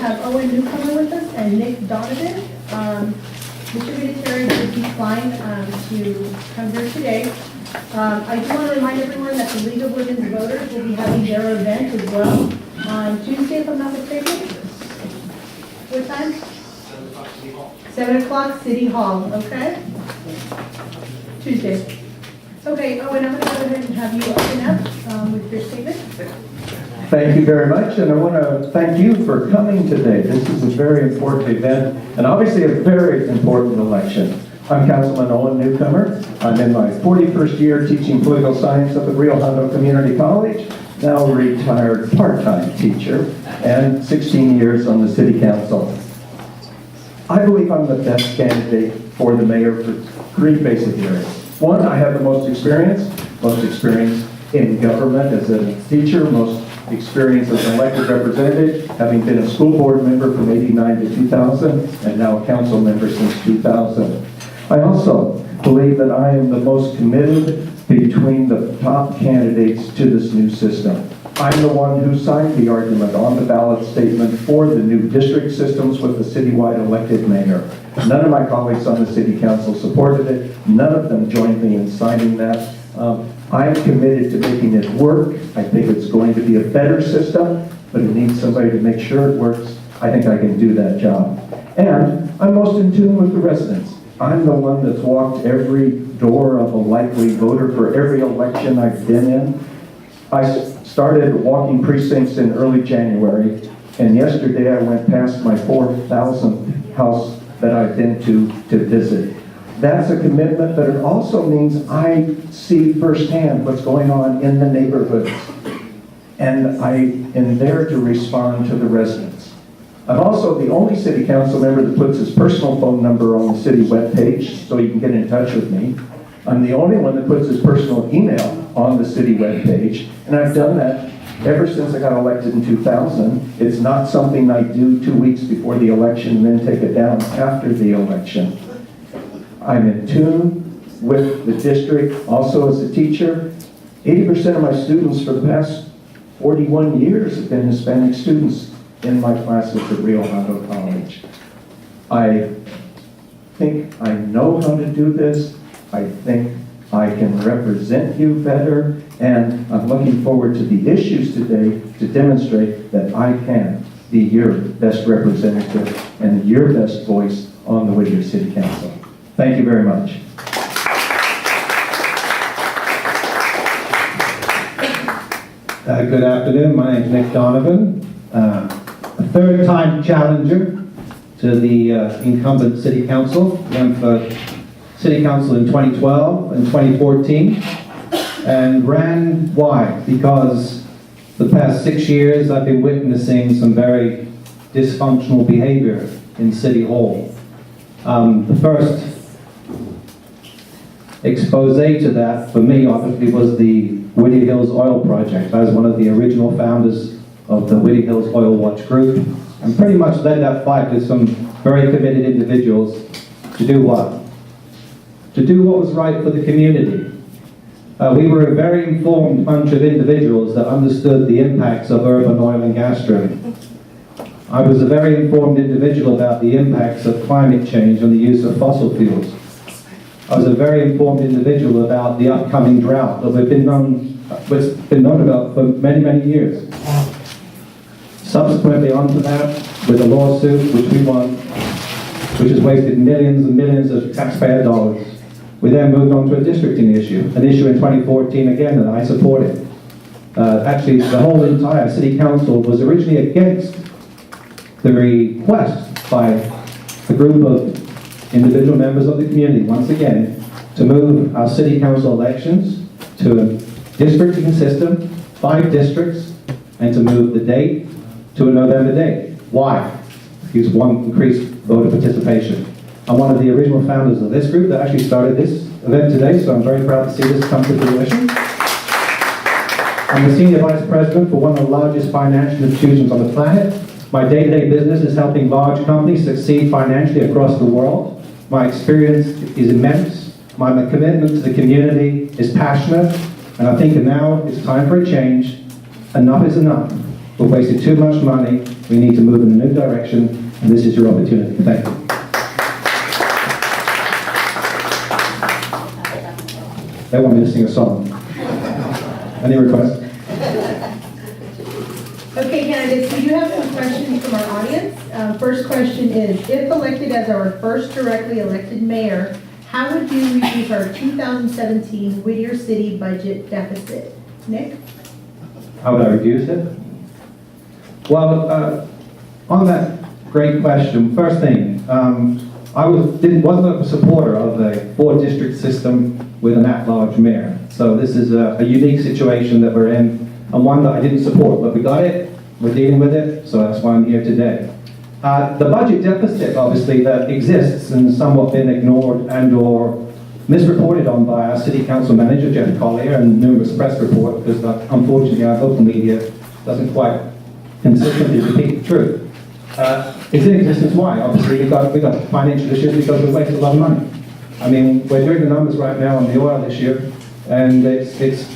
have Owen Newcomer with us and Nick Donovan. Mr. Whittier would be fine to come here today. I do want to remind everyone that the League of Women's Voters will be having their event as well on Tuesday, if I'm not mistaken. What time? 7 o'clock, City Hall, okay? Tuesday. Okay, Owen, I'm going to go ahead and have you open up with your statement. Thank you very much, and I want to thank you for coming today. This is a very important event, and obviously a very important election. I'm Councilman Owen Newcomer. I'm in my 41st year teaching political science up at Rio Hondo Community College, now a retired part-time teacher, and 16 years on the City Council. I believe I'm the best candidate for the mayor for three basic areas. One, I have the most experience in government as a teacher, most experience as an elected representative, having been a school board member from '89 to 2000, and now a council member since 2000. I also believe that I am the most committed between the top candidates to this new system. I'm the one who signed the argument on the ballot statement for the new district systems with the citywide elected mayor. None of my colleagues on the city council supported it. None of them joined me in signing that. I'm committed to making it work. I think it's going to be a better system, but it needs somebody to make sure it works. I think I can do that job. And I'm most in tune with the residents. I'm the one that's walked every door of a likely voter for every election I've been in. I started walking precincts in early January, and yesterday I went past my 4,000th house that I've been to visit. That's a commitment, but it also means I see firsthand what's going on in the neighborhoods, and I am there to respond to the residents. I'm also the only city council member that puts his personal phone number on the city webpage so he can get in touch with me. I'm the only one that puts his personal email on the city webpage, and I've done that ever since I got elected in 2000. It's not something I do 2 weeks before the election and then take it down after the election. I'm in tune with the district. Also as a teacher, 80% of my students for the past 41 years have been Hispanic students in my classes at Rio Hondo College. I think I know how to do this. I think I can represent you better, and I'm looking forward to the issues today to demonstrate that I can be your best representative and your best voice on the Whittier City Council. Thank you very much. Good afternoon, my name is Nick Donovan, a third-time challenger to the incumbent City Council. Ran for City Council in 2012 and 2014, and ran, why? Because the past 6 years I've been witnessing some very dysfunctional behavior in City Hall. The first expose to that, for me, obviously, was the Whittier Hills Oil Project. I was one of the original founders of the Whittier Hills Oil Watch Group, and pretty much led that fight with some very committed individuals to do what? To do what was right for the community. We were a very informed bunch of individuals that understood the impacts of urban oil and gas drilling. I was a very informed individual about the impacts of climate change and the use of fossil fuels. I was a very informed individual about the upcoming drought that we've been known about for many, many years. Subsequently onto that, with a lawsuit which we won, which has wasted millions and millions of taxpayer dollars, we then moved on to a districting issue, an issue in 2014 again that I supported. Actually, the whole entire City Council was originally against the request by a group of individual members of the community, once again, to move our City Council elections to a districting system, 5 districts, and to move the date to a November date. Why? Because one, increased voter participation. I'm one of the original founders of this group that actually started this event today, so I'm very proud to see this come to fruition. I'm the Senior Vice President for one of the largest financial institutions on the planet. My day-to-day business is helping large companies succeed financially across the world. My experience is immense. My commitment to the community is passionate, and I think now it's time for a change. Enough is enough. We've wasted too much money. We need to move in a new direction, and this is your opportunity. Thank you. They want me to sing a song. Any requests? Okay, candidates, we do have some questions from our audience. First question is, if elected as our first directly elected mayor, how would you reduce our 2017 Whittier City budget deficit? Nick? How would I reduce it? Well, on that great question, first thing, I wasn't a supporter of a four-district system with an at-large mayor. So this is a unique situation that we're in, and one that I didn't support, but we got it, we're dealing with it, so that's why I'm here today. The budget deficit, obviously, that exists and somewhat been ignored and or misreported on by our city council manager, Jeff Collier, and numerous press reports, because unfortunately our local media doesn't quite consistently repeat the truth. It's in existence why? Obviously, we've got financial issues because we've wasted a lot of money. I mean, we're doing the numbers right now on Mayoral this year, and it's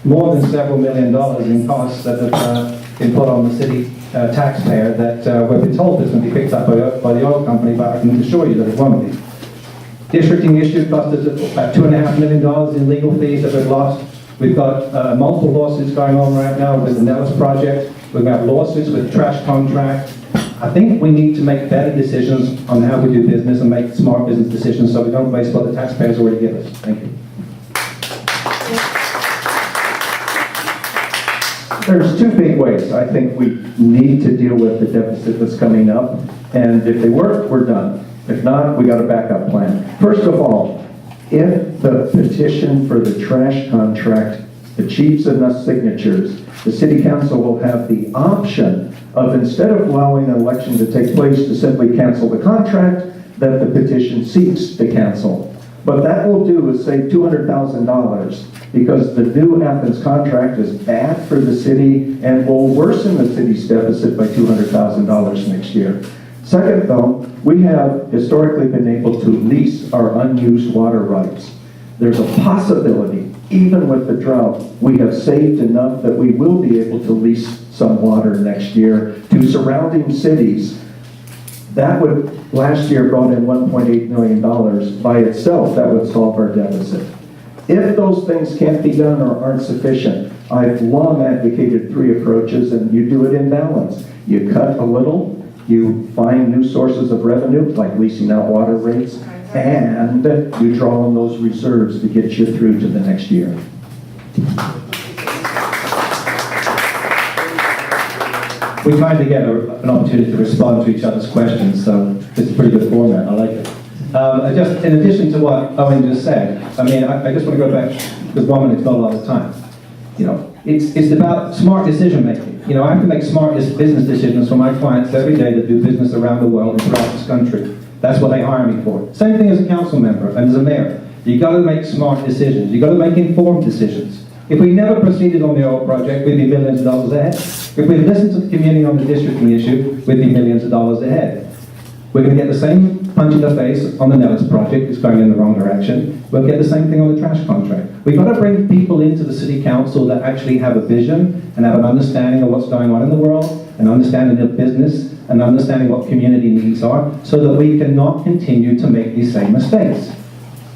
more than several $1 million in costs that have been put on the city taxpayer that we've been told is going to be picked up by the oil company, but I can assure you that it won't be. Districting issue cost us about $2.5 million in legal fees that we've lost. We've got multiple lawsuits going on right now with the Nellis project. We've got lawsuits with trash contract. I think we need to make better decisions on how we do business and make smart business decisions so we don't waste what the taxpayers already give us. Thank you. There's two big ways I think we need to deal with the deficit that's coming up, and if they work, we're done. If not, we got a backup plan. First of all, if the petition for the trash contract achieves enough signatures, the city council will have the option of, instead of allowing an election to take place, to simply cancel the contract that the petition seeks to cancel. But that will do is save $200,000, because the new Athens contract is bad for the city and will worsen the city's deficit by $200,000 next year. Second, though, we have historically been able to lease our unused water rights. There's a possibility, even with the drought, we have saved enough that we will be able to lease some water next year to surrounding cities. That would, last year, brought in $1.8 million by itself. That would solve our deficit. If those things can't be done or aren't sufficient, I've long advocated three approaches, and you do it in balance. You cut a little, you find new sources of revenue, like leasing out water rates, and you draw on those reserves to get you through to the next year. We tried to get an opportunity to respond to each other's questions, so it's a pretty good format. I like it. Just in addition to what Owen just said, I mean, I just want to go back, because 1 minute's not a lot of time. You know, it's about smart decision making. You know, I have to make smart business decisions for my clients every day that do business around the world and throughout this country. That's what they hire me for. Same thing as a council member and as a mayor. You got to make smart decisions. You got to make informed decisions. If we never proceeded on the oil project, we'd be millions of dollars ahead. If we listened to the community on the districting issue, we'd be millions of dollars ahead. We're going to get the same punch in the face on the Nellis project. It's going in the wrong direction. We'll get the same thing on the trash contract. We've got to bring people into the city council that actually have a vision and have an understanding of what's going on in the world, an understanding of business, and understanding what community needs are, so that we cannot continue to make these same mistakes.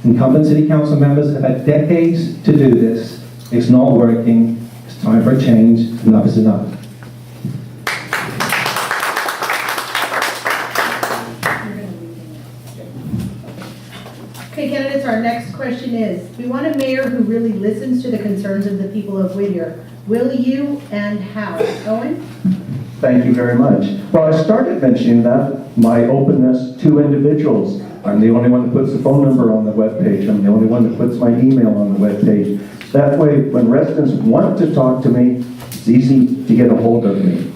Incumbent city council members have had decades to do this. It's not working. It's time for a change. Enough is enough. Okay, candidates, our next question is, we want a mayor who really listens to the concerns of the people of Whittier. Will you, and how? Owen? Thank you very much. Well, I started mentioning that, my openness to individuals. I'm the only one that puts the phone number on the webpage. I'm the only one that puts my email on the webpage. That way, when residents want to talk to me, it's easy to get a hold of me.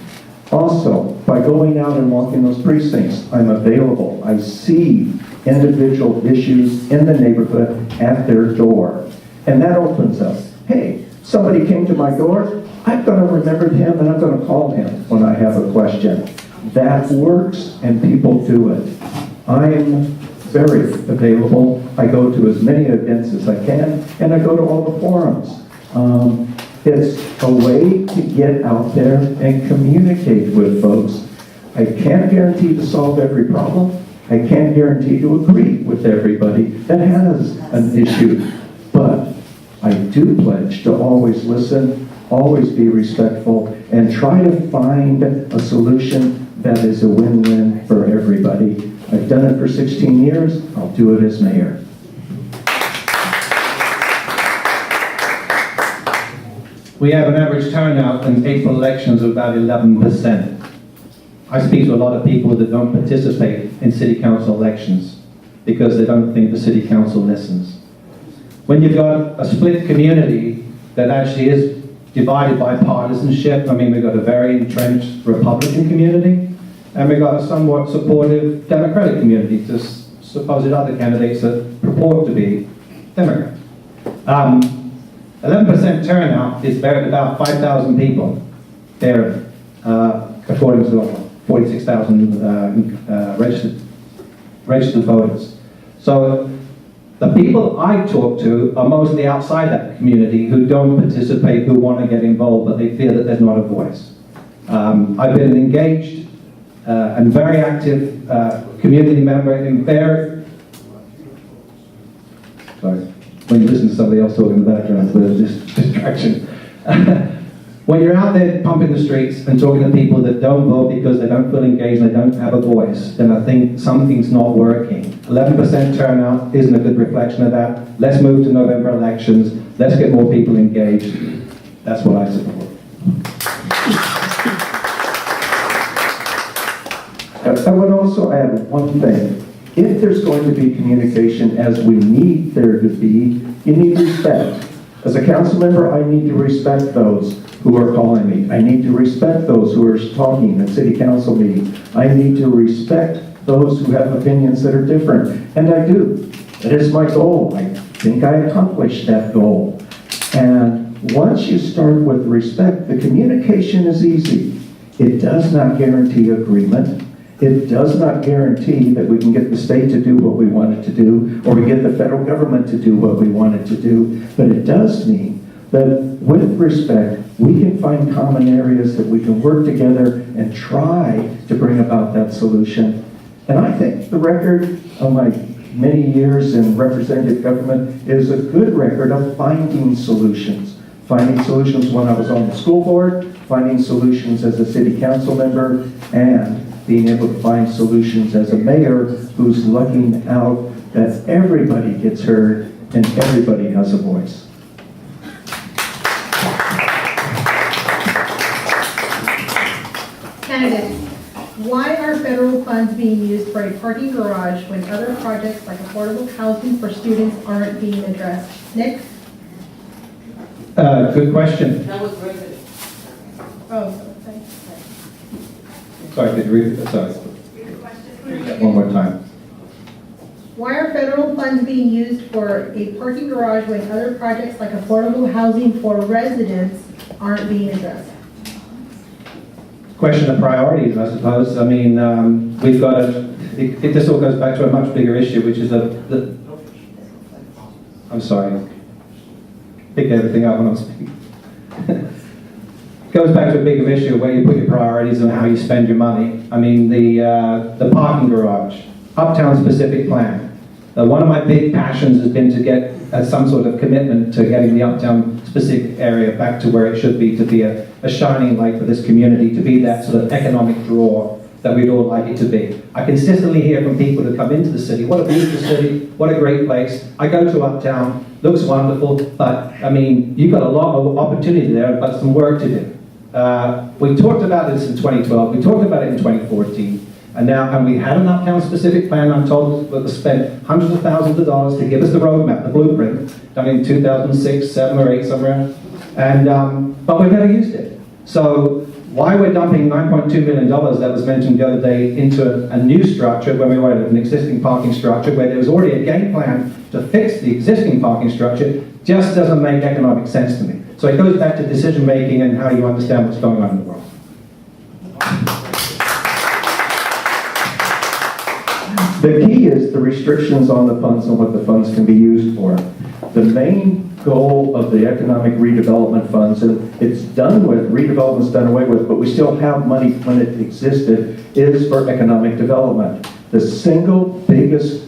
Also, by going out and walking those precincts, I'm available. I see individual issues in the neighborhood at their door. And that opens up. Hey, somebody came to my door, I'm going to remember him and I'm going to call him when I have a question. That works and people do it. I'm very available. I go to as many events as I can, and I go to all the forums. It's a way to get out there and communicate with folks. I can't guarantee to solve every problem. I can't guarantee to agree with everybody that has an issue. But I do pledge to always listen, always be respectful, and try to find a solution that is a win-win for everybody. I've done it for 16 years. I'll do it as mayor. We have an average turnout in April elections of about 11%. I speak to a lot of people that don't participate in city council elections because they don't think the city council listens. When you've got a split community that actually is divided by partisanship, I mean, we've got a very entrenched Republican community, and we've got a somewhat supportive Democratic community to supposed other candidates that purport to be Democrat. 11% turnout is about 5,000 people there, according to 46,000 registered voters. So the people I talk to are mostly outside that community who don't participate, who want to get involved, but they feel that there's not a voice. I've been an engaged and very active community member in sorry, when you listen to somebody else talking in the background, it's a bit of distraction. When you're out there pumping the streets and talking to people that don't vote because they don't feel engaged and they don't have a voice, then I think something's not working. 11% turnout isn't a good reflection of that. Let's move to November elections. Let's get more people engaged. That's what I support. I would also add one thing. If there's going to be communication as we need there to be, you need respect. As a council member, I need to respect those who are calling me. I need to respect those who are talking at city council meetings. I need to respect those who have opinions that are different. And I do. That is my goal. I think I accomplished that goal. And once you start with respect, the communication is easy. It does not guarantee agreement. It does not guarantee that we can get the state to do what we want it to do, or we get the federal government to do what we want it to do, but it does mean that with respect, we can find common areas that we can work together and try to bring about that solution. And I think the record of my many years in representative government is a good record of finding solutions. Finding solutions when I was on the school board, finding solutions as a city council member, and being able to find solutions as a mayor who's looking out that everybody gets heard and everybody has a voice. Candidates, why are federal funds being used for a parking garage when other projects like affordable housing for students aren't being addressed? Nick? Good question. That was resident. Oh, okay. Sorry, could you read it? Sorry. One more time. Why are federal funds being used for a parking garage when other projects like affordable housing for residents aren't being addressed? Question of priorities, I suppose. I mean, we've got this all goes back to a much bigger issue, which is I'm sorry. Pick everything up when I'm speaking. Goes back to a bigger issue where you put your priorities and how you spend your money. I mean, the parking garage, uptown specific plan. One of my big passions has been to get some sort of commitment to getting the uptown specific area back to where it should be, to be a shining light for this community, to be that sort of economic draw that we'd all like it to be. I consistently hear from people who come into the city, what a beautiful city, what a great place. I go to uptown, looks wonderful, but I mean, you've got a lot of opportunity there, but some work to do. We talked about this in 2012, we talked about it in 2014, and we had an uptown specific plan. I'm told that we spent hundreds of thousands of dollars to give us the roadmap, the blueprint, done in 2006, 7 or 8 somewhere, and but we've never used it. So why we're dumping $9.2 million that was mentioned the other day into a new structure when we were at an existing parking structure where there was already a game plan to fix the existing parking structure just doesn't make economic sense to me. So it goes back to decision making and how you understand what's going on in the world. The key is the restrictions on the funds and what the funds can be used for. The main goal of the economic redevelopment funds, and it's done with, redevelopment's done away with, but we still have money when it existed, is for economic development. The single biggest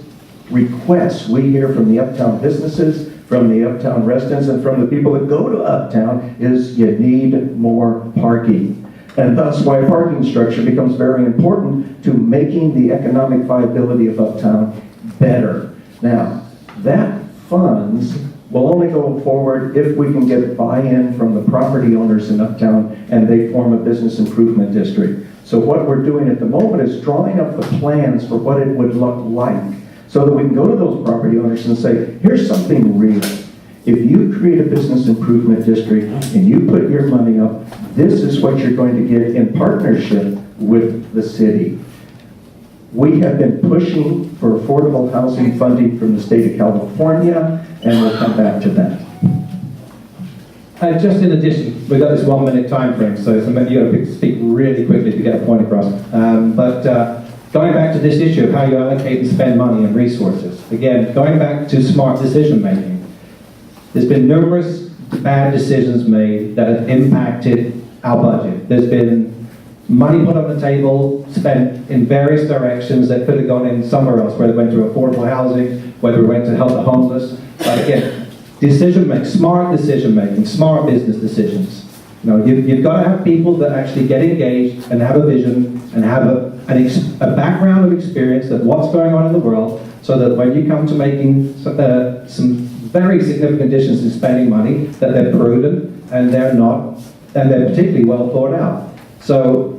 request we hear from the uptown businesses, from the uptown residents, and from the people that go to uptown is you need more parking. And thus why parking structure becomes very important to making the economic viability of uptown better. Now, that funds will only go forward if we can get buy-in from the property owners in uptown and they form a business improvement district. So what we're doing at the moment is drawing up the plans for what it would look like so that we can go to those property owners and say, here's something real. If you create a business improvement district and you put your money up, this is what you're going to get in partnership with the city. We have been pushing for affordable housing funding from the state of California, and we'll come back to that. Just in addition, we've got this 1 minute time frame, so you've got to speak really quickly to get a point across. Going back to this issue of how you allocate and spend money and resources, again, going back to smart decision making, there's been numerous bad decisions made that have impacted our budget. There's been money put on the table, spent in various directions that could have gone in somewhere else, whether it went to affordable housing, whether it went to help the homeless. But again, smart decision making, smart business decisions. You know, you've got to have people that actually get engaged and have a vision and have a background of experience of what's going on in the world, so that when you come to making some very significant decisions in spending money, that they're prudent and they're particularly well thought out. So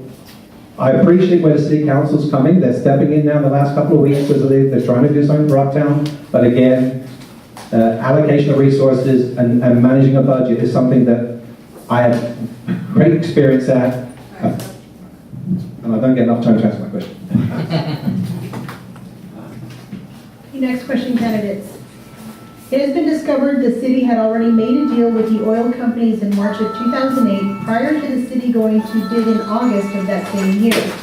I appreciate where the city council's coming. They're stepping in now in the last couple of weeks because they're trying to do something for uptown. But again, allocation of resources and managing a budget is something that I have great experience at. And I don't get enough time to answer my question. The next question, candidates. It has been discovered the city had already made a deal with the oil companies in March of 2008 prior to the city going to bid in August of that same year.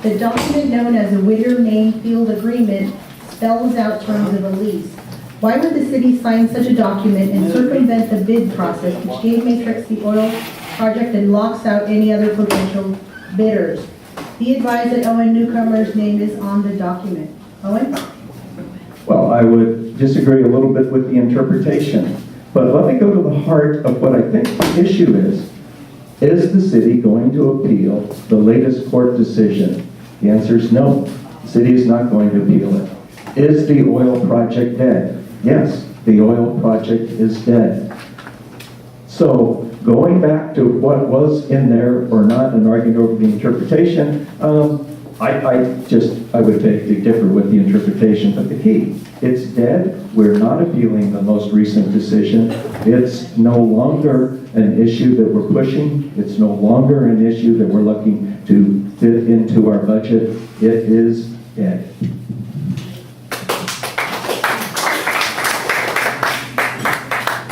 The document known as the Whittier Main Field Agreement spells out terms of a lease. Why would the city sign such a document and circumvent the bid process which gave Matrix the oil project and locks out any other potential bidders? Be advised that Owen Newcomer's name is on the document. Owen? Well, I would disagree a little bit with the interpretation, but let me go to the heart of what I think the issue is. Is the city going to appeal the latest court decision? The answer is no. The city is not going to appeal it. Is the oil project dead? Yes, the oil project is dead. So, going back to what was in there or not and arguing over the interpretation, I would beg to differ with the interpretation, but the key, it's dead. We're not appealing the most recent decision. It's no longer an issue that we're pushing. It's no longer an issue that we're looking to fit into our budget. It is dead.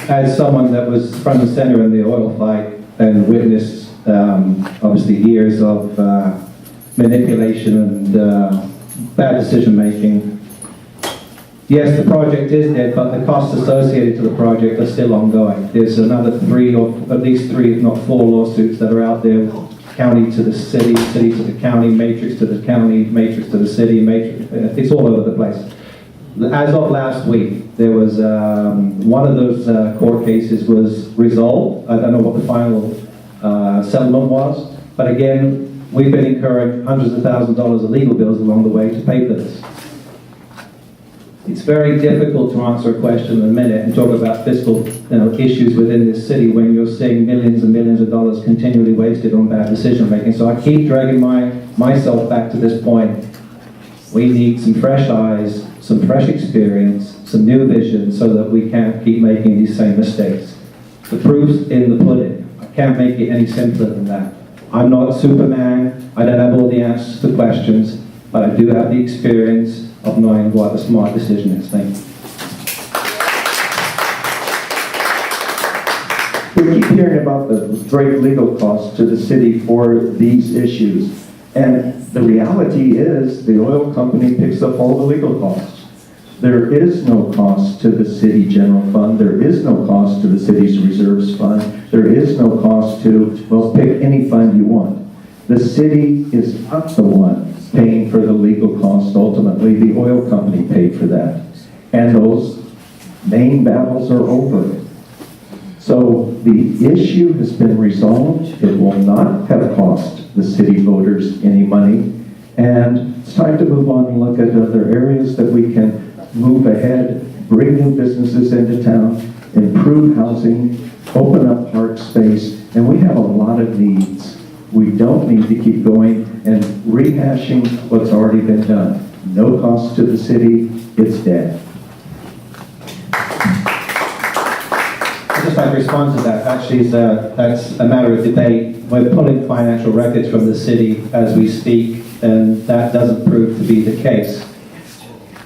As someone that was front and center in the oil fight and witnessed, obviously, years of manipulation and bad decision making, yes, the project is dead, but the costs associated to the project are still ongoing. There's another at least three, if not four lawsuits that are out there, county to the city, city to the county, matrix to the county, matrix to the city, matrix, it's all over the place. As of last week, there was one of those court cases was resolved. I don't know what the final settlement was, but again, we've been incurring hundreds of thousands of dollars of legal bills along the way to pay for this. It's very difficult to answer a question in a minute and talk about fiscal issues within this city when you're seeing millions and millions of dollars continually wasted on bad decision making. So I keep dragging myself back to this point. We need some fresh eyes, some fresh experience, some new vision so that we can't keep making these same mistakes. The proof's in the pudding. I can't make it any simpler than that. I'm not Superman. I don't have all the answers to the questions, but I do have the experience of knowing what a smart decision is. Thank you. We keep hearing about the great legal costs to the city for these issues. And the reality is the oil company picks up all the legal costs. There is no cost to the city general fund. There is no cost to the city's reserves fund. There is no cost to, well, pick any fund you want. The city is not the one paying for the legal cost. Ultimately, the oil company paid for that. And those main battles are over. So the issue has been resolved. It will not have cost the city voters any money. And it's time to move on and look at other areas that we can move ahead, bring new businesses into town, improve housing, open up park space, and we have a lot of needs. We don't need to keep going and rehashing what's already been done. No cost to the city, it's dead. I'd just like to respond to that. Actually, that's a matter of debate. We're pulling financial records from the city as we speak, and that doesn't prove to be the case.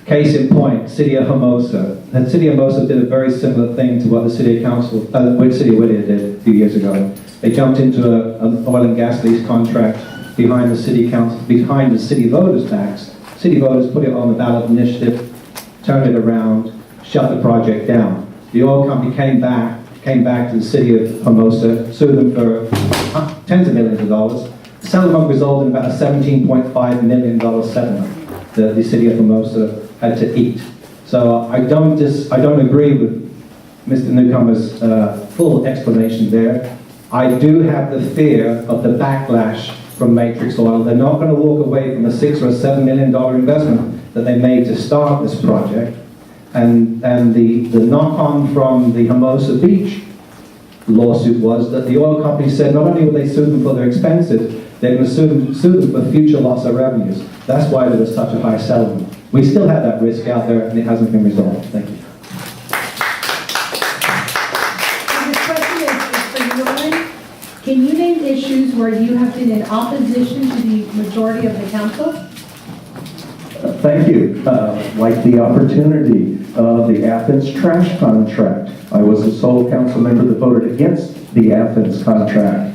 Case in point, City of Hermosa. The City of Hermosa did a very similar thing to what the City Council, City of Whittier did a few years ago. They jumped into an oil and gas lease contract behind the City Council, behind the City Voters Tax. City voters put it on the ballot initiative, turned it around, shut the project down. The oil company came back to the City of Hermosa, sued them for tens of millions of dollars. The settlement resulted in about a $17.5 million settlement that the City of Hermosa had to eat. So I don't agree with Mr. Newcomer's full explanation there. I do have the fear of the backlash from Matrix Oil. They're not going to walk away from a $6 or $7 million investment that they made to start this project. And the knock-on from the Hermosa Beach lawsuit was that the oil company said not only would they sue them for their expenses, they're going to sue them for future loss of revenues. That's why there was such a high settlement. We still have that risk out there, and it hasn't been resolved. Thank you. This question is for you, Owen. Can you name issues where you have been in opposition to the majority of the council? Thank you. Like the opportunity of the Athens trash contract. I was the sole council member that voted against the Athens contract.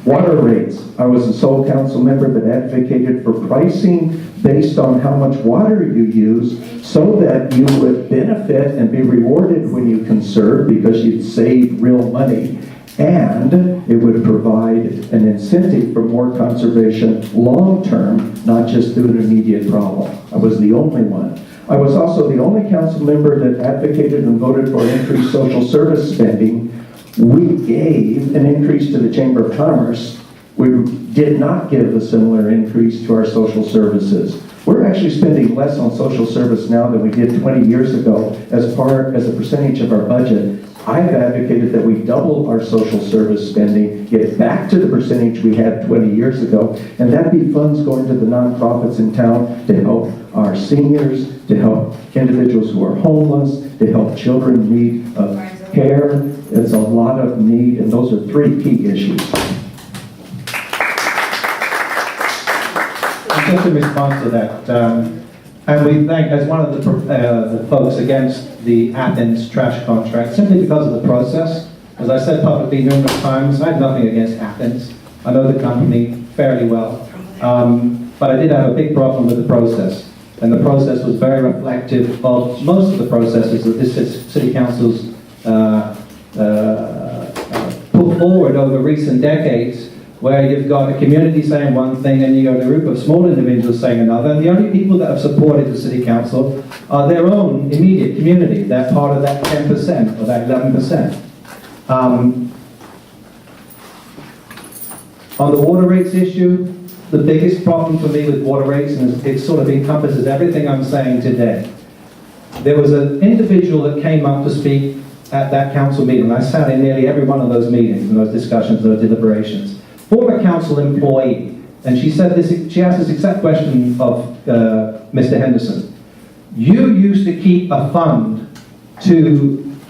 Water rates. I was the sole council member that advocated for pricing based on how much water you use so that you would benefit and be rewarded when you conserve because you'd save real money. And it would provide an incentive for more conservation long-term, not just through an immediate problem. I was the only one. I was also the only council member that advocated and voted for increased social service spending. We gave an increase to the Chamber of Commerce. We did not give a similar increase to our social services. We're actually spending less on social service now than we did 20 years ago as a percentage of our budget. I've advocated that we double our social service spending, get back to the percentage we had 20 years ago, and that be funds going to the nonprofits in town to help our seniors, to help individuals who are homeless, to help children in need of care. It's a lot of need, and those are three key issues. Just in response to that, and we thank, as one of the folks against the Athens trash contract, simply because of the process. As I said publicly numerous times, I have nothing against Athens. I know the company fairly well, but I did have a big problem with the process. And the process was very reflective of most of the processes that this city council's put forward over recent decades, where you've got a community saying one thing and you've got a group of small individuals saying another, and the only people that have supported the city council are their own immediate community. They're part of that 10% or that 11%. On the water rates issue, the biggest problem for me with water rates, and it sort of encompasses everything I'm saying today. There was an individual that came up to speak at that council meeting. I sat in nearly every one of those meetings, and those discussions, those deliberations. Former council employee, and she said this. She asked this exact question of Mr. Henderson. You used to keep a fund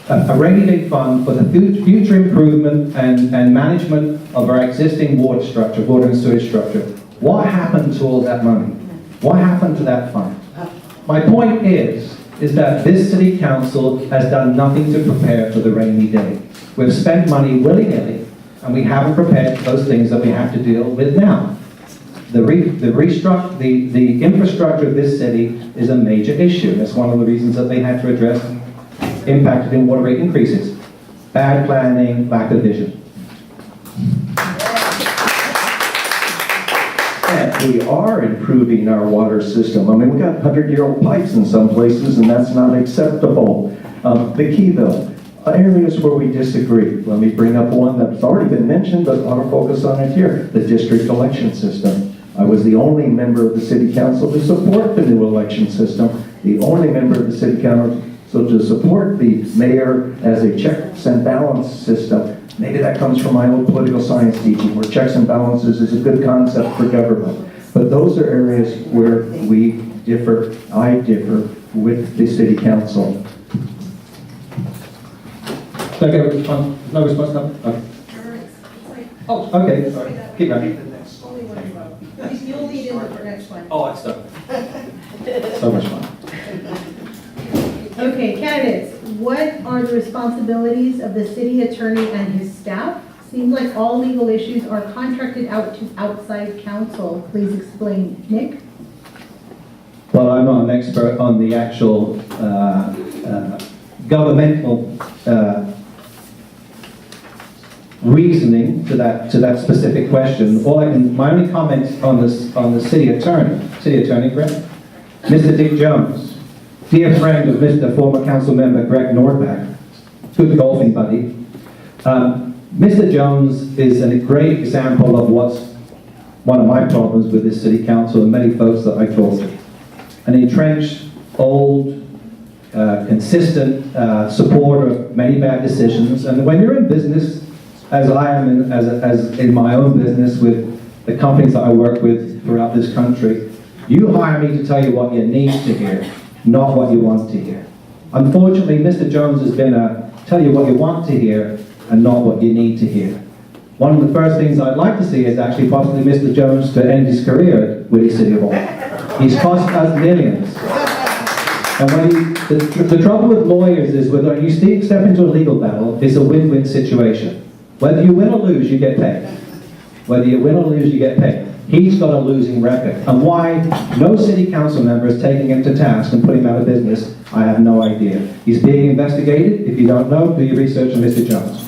a rainy day fund for the future improvement and management of our existing water and sewage structure. What happened to all that money? What happened to that fund? My point is that this city council has done nothing to prepare for the rainy day. We've spent money willy-nilly, and we haven't prepared for those things that we have to deal with now. the infrastructure of this city is a major issue. That's one of the reasons that they had to address impacted in water rate increases. Bad planning, lack of vision. And we are improving our water system. I mean, we've got 100-year-old pipes in some places, and that's not acceptable. The key, though, areas where we disagree. Let me bring up one that's already been mentioned, but I want to focus on it here, the district election system. I was the only member of the city council to support the new election system, the only member of the city council to support the mayor as a checks and balance system. Maybe that comes from my old political science teaching, where checks and balances is a good concept for government. But those are areas where we differ, I differ with the city council. Okay, response? No response now? Okay. Oh, okay, sorry. Keep going. You'll lead in the next one. Oh, that's done. So much fun. Okay, candidates, what are the responsibilities of the city attorney and his staff? Seems like all legal issues are contracted out to outside counsel. Please explain. Nick? Well, I'm not an expert on the actual governmental reasoning to that specific question. My only comment on the city attorney, correct? Mr. Dick Jones, dear friend of Mr. former council member Greg Nordback, good golfing buddy. Mr. Jones is a great example of what's one of my problems with this city council and many folks that I talk to. An entrenched, old, consistent supporter of many bad decisions. And when you're in business, as I am as in my own business with the companies that I work with throughout this country, you hire me to tell you what you need to hear, not what you want to hear. Unfortunately, Mr. Jones has been a tell you what you want to hear and not what you need to hear. One of the first things I'd like to see is actually possibly Mr. Jones to end his career at Whittier City Hall. He's cost us millions. And when the trouble with lawyers is when you step into a legal battle, it's a win-win situation. Whether you win or lose, you get paid. Whether you win or lose, you get paid. He's got a losing record. And why no city council member is taking him to task and putting him out of business, I have no idea. He's being investigated. If you don't know, do your research on Mr. Jones.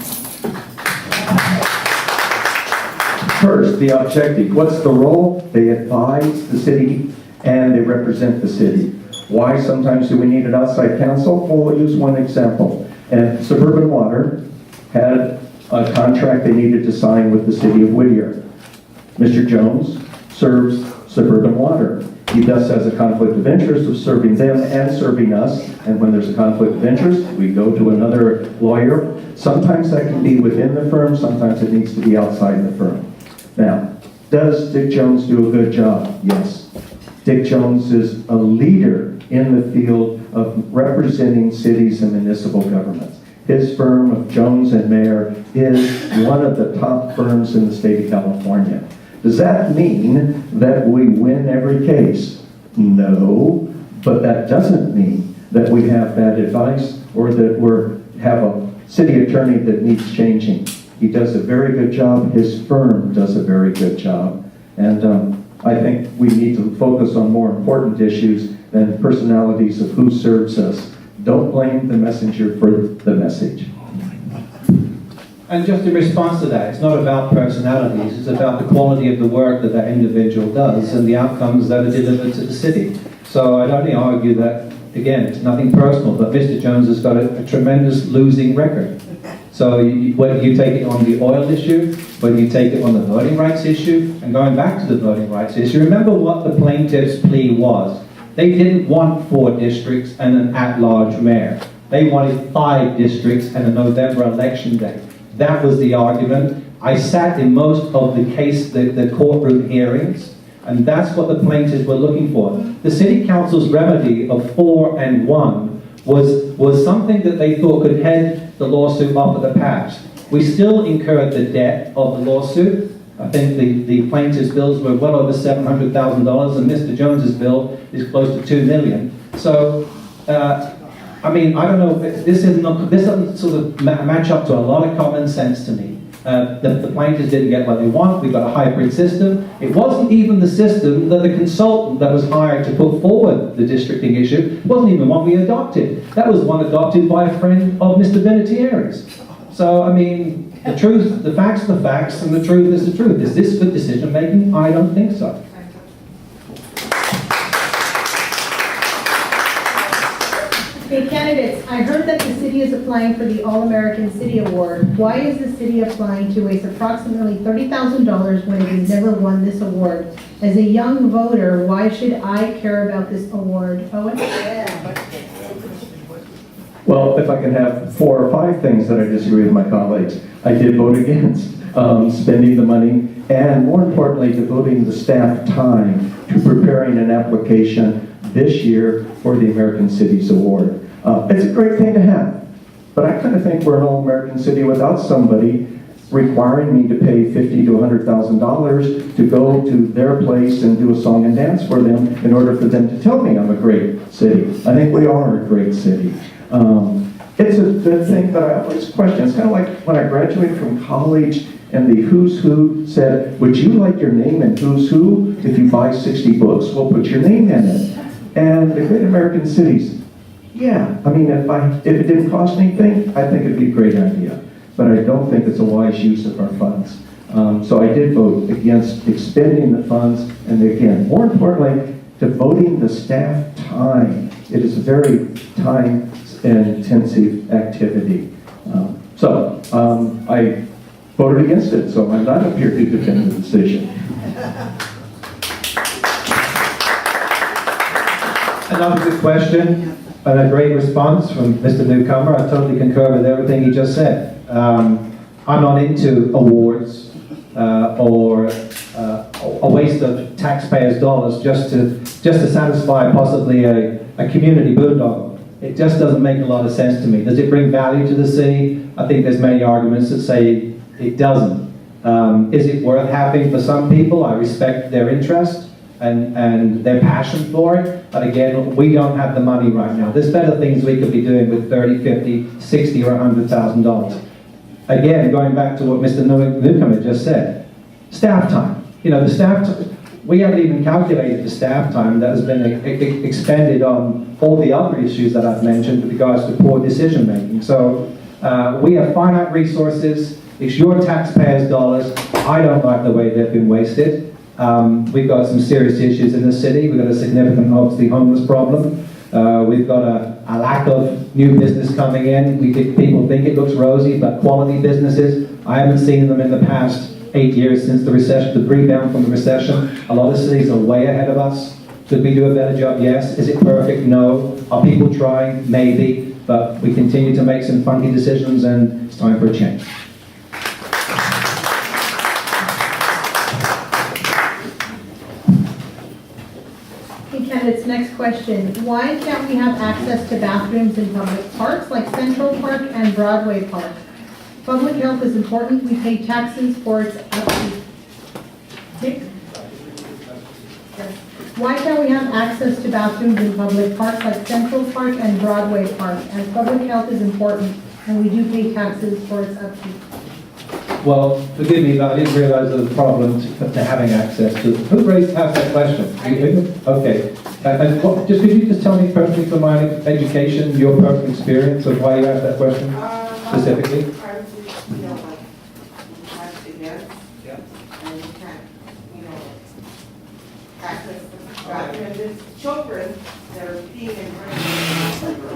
First, the objective. What's the role? They advise the city and they represent the city. Why sometimes do we need an outside counsel? Well, we'll use one example. And Suburban Water had a contract they needed to sign with the city of Whittier. Mr. Jones serves Suburban Water. He thus has a conflict of interest of serving them and serving us, and when there's a conflict of interest, we go to another lawyer. Sometimes that can be within the firm, sometimes it needs to be outside the firm. Now, does Dick Jones do a good job? Yes. Dick Jones is a leader in the field of representing cities and municipal governments. His firm of Jones and Mayer is one of the top firms in the state of California. Does that mean that we win every case? No, but that doesn't mean that we have bad advice or that we have a city attorney that needs changing. He does a very good job. His firm does a very good job. And I think we need to focus on more important issues than personalities of who serves us. Don't blame the messenger for the message. And just in response to that, it's not about personalities, it's about the quality of the work that individual does and the outcomes that are delivered to the city. So I'd only argue that, again, it's nothing personal, but Mr. Jones has got a tremendous losing record. So whether you take it on the oil issue, whether you take it on the voting rights issue, and going back to the voting rights issue, remember what the plaintiff's plea was. They didn't want 4 districts and an at-large mayor. They wanted 5 districts and a November election day. That was the argument. I sat in most of the courtroom hearings, and that's what the plaintiffs were looking for. The city council's remedy of 4 and 1 was something that they thought could head the lawsuit off at the pass. We still incurred the debt of the lawsuit. I think the plaintiff's bills were well over $700,000, and Mr. Jones's bill is close to $2 million. So, I mean, I don't know. This doesn't sort of match up to a lot of common sense to me. The plaintiffs didn't get what they want. We got a hybrid system. It wasn't even the system that the consultant that was hired to put forward the districting issue wasn't even one we adopted. That was one adopted by a friend of Mr. Vinatieri's. So, I mean, the truth, the facts are the facts, and the truth is the truth. Is this good decision making? I don't think so. Okay, candidates, I heard that the city is applying for the All-American City Award. Why is the city applying to waste approximately $30,000 when it has never won this award? As a young voter, why should I care about this award? Owen? Well, if I can have 4 or 5 things that I disagree with my colleagues. I did vote against spending the money, and more importantly, devoting the staff time to preparing an application this year for the American Cities Award. It's a great thing to have, but I kind of think we're an all-American city without somebody requiring me to pay $50,000 to $100,000 to go to their place and do a song and dance for them in order for them to tell me I'm a great city. I think we are a great city. It's a good thing that I always question. It's kind of like when I graduated from college and the Who's Who said, would you like your name in Who's Who? If you buy 60 books, we'll put your name in it. And the great American cities, yeah, I mean, if it didn't cost anything, I think it'd be a great idea. But I don't think it's a wise use of our funds. So I did vote against expending the funds, and again, more importantly, devoting the staff time. It is a very time-intensive activity. I voted against it, so I'm not up here to defend the decision. Another good question and a great response from Mr. Newcomer. I totally concur with everything he just said. I'm not into awards or a waste of taxpayers' dollars just to satisfy possibly a community boondoggle. It just doesn't make a lot of sense to me. Does it bring value to the city? I think there's many arguments that say it doesn't. Is it worth having for some people? I respect their interest and their passion for it, but again, we don't have the money right now. There's better things we could be doing with $30, $50, $60, or $100,000. Again, going back to what Mr. Newcomer just said, staff time. You know, the staff we haven't even calculated the staff time that has been expended on all the other issues that I've mentioned with regards to poor decision making. So we have finite resources. It's your taxpayers' dollars. I don't like the way they've been wasted. We've got some serious issues in the city. We've got a significant, obviously, homeless problem. We've got a lack of new business coming in. People think it looks rosy, but quality businesses, I haven't seen them in the past 8 years since the recession, the rebound from the recession. A lot of cities are way ahead of us. Could we do a better job? Yes. Is it perfect? No. Are people trying? Maybe. But we continue to make some funky decisions, and it's time for a change. Candidates, next question. Why can't we have access to bathrooms in public parks like Central Park and Broadway Park? Public health is important. We pay taxes for its upkeep. Nick? Yes. Why can't we have access to bathrooms in public parks like Central Park and Broadway Park? As public health is important, and we do pay taxes for its upkeep. Well, forgive me, but I didn't realize there was a problem to having access to. Who asked that question? Okay. Could you just tell me personally from my education, your personal experience of why you asked that question specifically? And there's children that are peeing and drinking.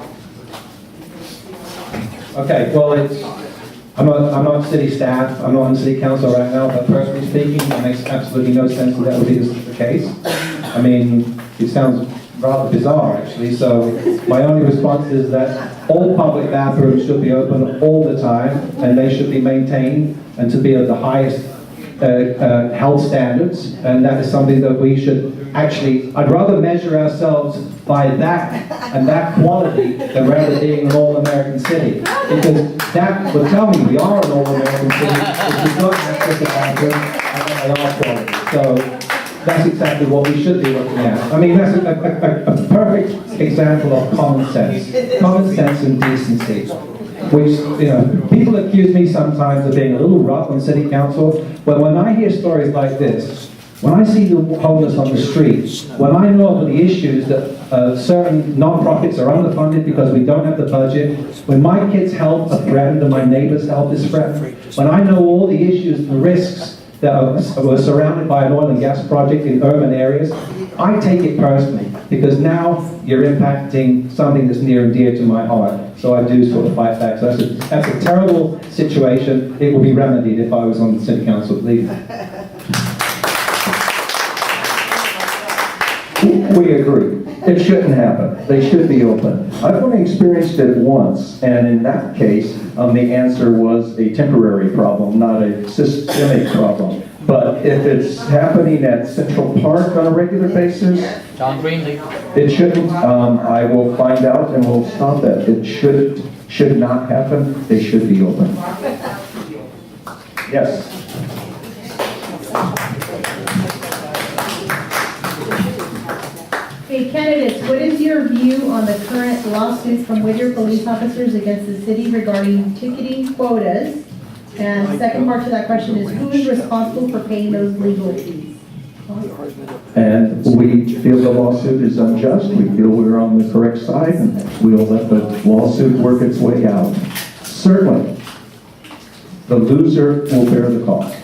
Okay, well, I'm not city staff, I'm not on city council right now, but personally speaking, it makes absolutely no sense that would be the case. I mean, it sounds rather bizarre actually, so my only response is that all public bathrooms should be open all the time, and they should be maintained and to be at the highest health standards, and that is something that we should actually, I'd rather measure ourselves by that and that quality than rather being an all-American city, because that would tell me we are an all-American city if we've got access to bathrooms and that they are quality. So that's exactly what we should be looking at. I mean, that's a perfect example of common sense and decency, which, you know, people people accuse me sometimes of being a little rough on city council, but when I hear stories like this, when I see the homeless on the streets, when I know of the issues that certain non-profits are underfunded because we don't have the budget, when my kids' health are threatened and my neighbor's health is threatened, when I know all the issues and the risks that were surrounded by an oil and gas project in urban areas, I take it personally, because now you're impacting something that's near and dear to my heart. So I do sort of fight back. So that's a terrible situation. It will be remedied if I was on the city council, believe me. We agree. It shouldn't happen. They should be open. I've only experienced it once, and in that case, the answer was a temporary problem, not a systemic problem. But if it's happening at Central Park on a regular basis, John Greenlee. it shouldn't. I will find out and we'll stop it. It should not happen. They should be open. Yes. Hey, candidates, what is your view on the current lawsuit from Whittier police officers against the city regarding ticketing quotas? And the second part to that question is, who is responsible for paying those legal fees? And we feel the lawsuit is unjust. We feel we're on the correct side, and we'll let the lawsuit work its way out. Certainly, the loser will bear the cost.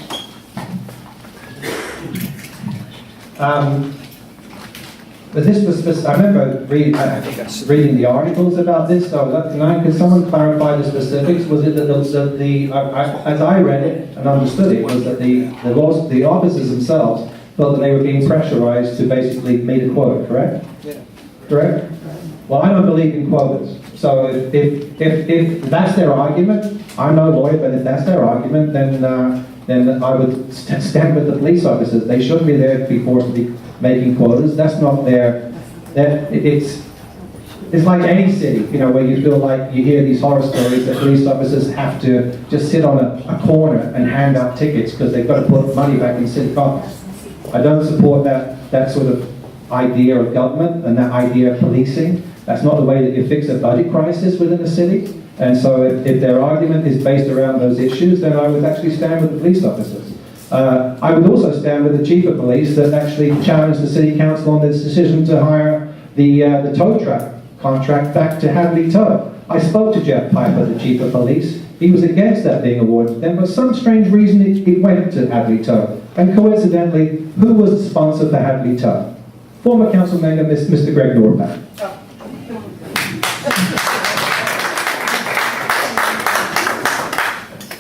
But this was, I remember reading the articles about this, so could someone clarify the specifics? Was it that as I read it and understood it, was that the officers themselves felt that they were being pressurized to basically meet a quota, correct? Yeah. Correct? Well, I don't believe in quotas. So if that's their argument, I'm no lawyer, but if that's their argument, then I would stand with the police officers. They shouldn't be there before to be making quotas. That's not their. It's like any city, where you feel like you hear these horror stories that police officers have to just sit on a corner and hand out tickets because they've got to put money back in city coffers. I don't support that sort of idea of government and that idea of policing. That's not the way that you fix a budget crisis within a city. And so if their argument is based around those issues, then I would actually stand with the police officers. I would also stand with the chief of police that actually challenged the city council on this decision to hire the tow truck contract back to Hadley Tow. I spoke to Jeff Piper, the chief of police. He was against that being awarded to them, but for some strange reason it went to Hadley Tow. And coincidentally, who was the sponsor for Hadley Tow? Former council member, Mr. Greg Norback.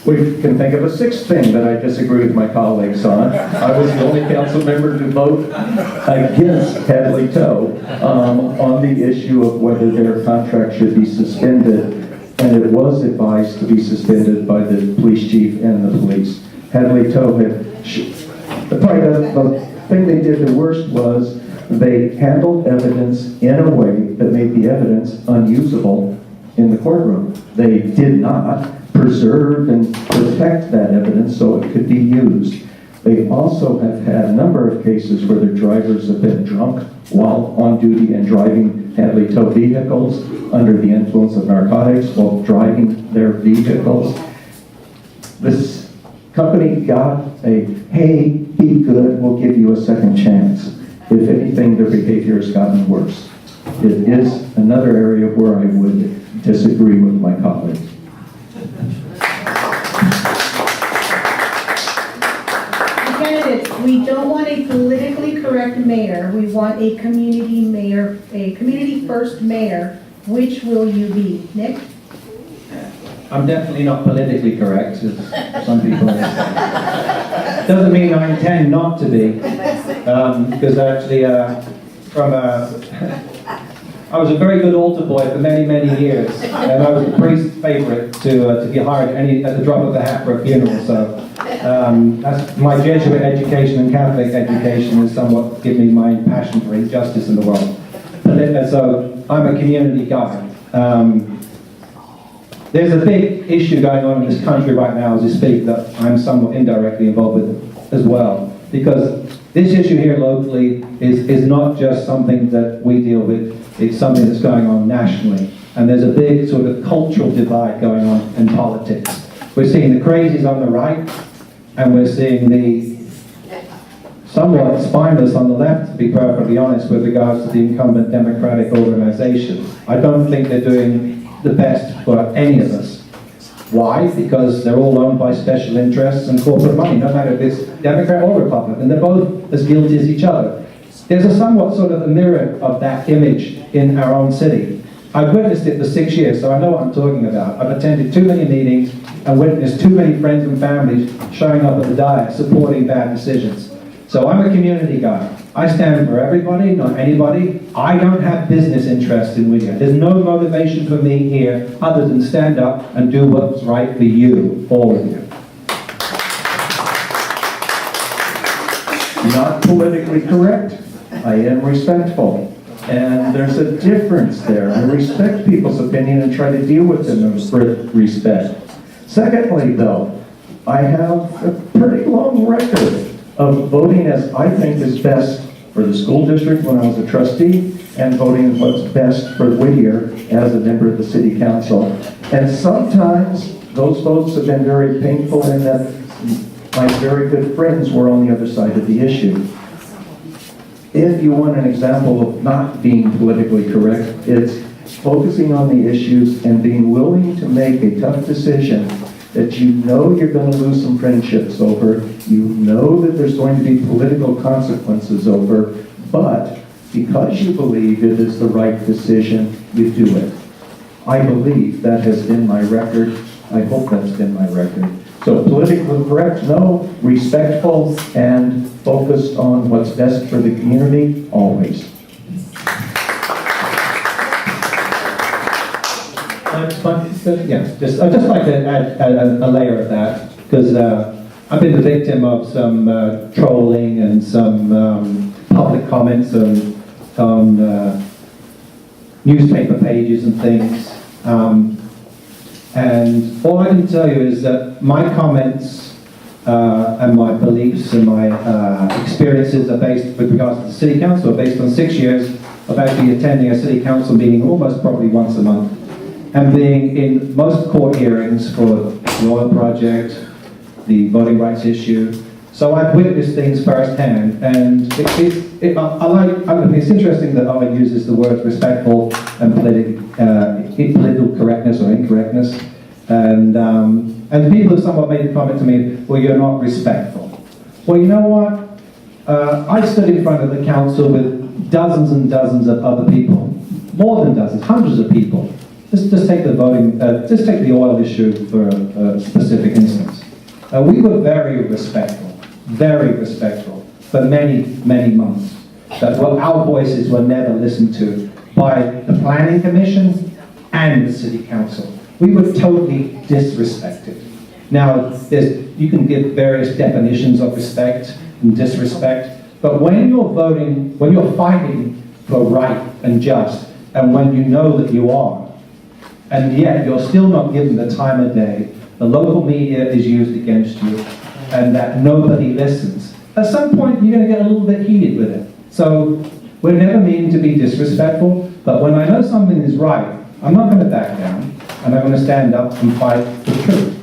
We can think of a sixth thing that I disagree with my colleagues on. I was the only council member to vote against Hadley Tow on the issue of whether their contract should be suspended, and it was advised to be suspended by the police chief and the police. Hadley Tow had, the thing they did the worst was they handled evidence in a way that made the evidence unusable in the courtroom. They did not preserve and protect that evidence so it could be used. They also have had a number of cases where their drivers have been drunk while on duty and driving Hadley Tow vehicles under the influence of narcotics while driving their vehicles. This company got a, hey, be good, we'll give you a second chance. If anything, their behavior has gotten worse. It is another area where I would disagree with my colleagues. Candidates, we don't want a politically correct mayor. We want a community mayor, a community first mayor. Which will you be? Nick? I'm definitely not politically correct, as some people say. Doesn't mean I intend not to be, because actually, I was a very good altar boy for many, many years, and I was the priest's favorite to be hired at the drop of a hat for a funeral. So that's my Jesuit education and Catholic education has somewhat given me my passion for injustice in the world. So I'm a community guy. There's a big issue going on in this country right now as we speak that I'm somewhat indirectly involved with as well. Because this issue here locally is not just something that we deal with, it's something that's going on nationally. And there's a big sort of cultural divide going on in politics. We're seeing the crazies on the right, and we're seeing the somewhat spineless on the left, to be perfectly honest, with regards to the incumbent Democratic organization. I don't think they're doing the best for any of us. Why? Because they're all owned by special interests and corporate money, no matter if it's Democrat or Republican. They're both as guilty as each other. There's a somewhat sort of a mirror of that image in our own city. I've witnessed it for 6 years, so I know what I'm talking about. I've attended too many meetings and witnessed too many friends and families showing up at the diet supporting bad decisions. So I'm a community guy. I stand for everybody, not anybody. I don't have business interests in Whittier. There's no motivation for me here other than stand up and do what's right for you, all of you. Not politically correct. I am respectful. And there's a difference there. I respect people's opinion and try to deal with them with respect. Secondly, though, I have a pretty long record of voting as I think is best for the school district when I was a trustee, and voting what's best for Whittier as a member of the city council. And sometimes those votes have been very painful in that my very good friends were on the other side of the issue. If you want an example of not being politically correct, it's focusing on the issues and being willing to make a tough decision that you know you're going to lose some friendships over, you know that there's going to be political consequences over, but because you believe it is the right decision, you do it. I believe that has been my record. I hope that's been my record. So politically correct, no. Respectful and focused on what's best for the community, always. I'd just like to add a layer of that, because I've been the victim of some trolling and some public comments on newspaper pages and things. And all I can tell you is that my comments and my beliefs and my experiences are based, with regards to the City Council, are based on 6 years of actually attending a City Council meeting almost probably once a month, and being in most court hearings for the oil project, the voting rights issue. So I've witnessed things firsthand, and it's interesting that Owen uses the words respectful and political correctness or incorrectness, and people have somewhat made the comment to me, well, you're not respectful. Well, you know what? I stood in front of the council with dozens and dozens of other people, more than dozens, hundreds of people. Just take the voting, just take the oil issue for a specific instance. We were very respectful for many, many months. That our voices were never listened to by the Planning Commission and the City Council. We were totally disrespected. Now, you can give various definitions of respect and disrespect, but when you're voting, when you're fighting for right and just, and when you know that you are, and yet you're still not given the time of day, the local media is used against you, and that nobody listens. At some point, you're going to get a little bit heated with it. So we're never meaning to be disrespectful, but when I know something is right, I'm not going to back down, and I'm going to stand up and fight for the truth.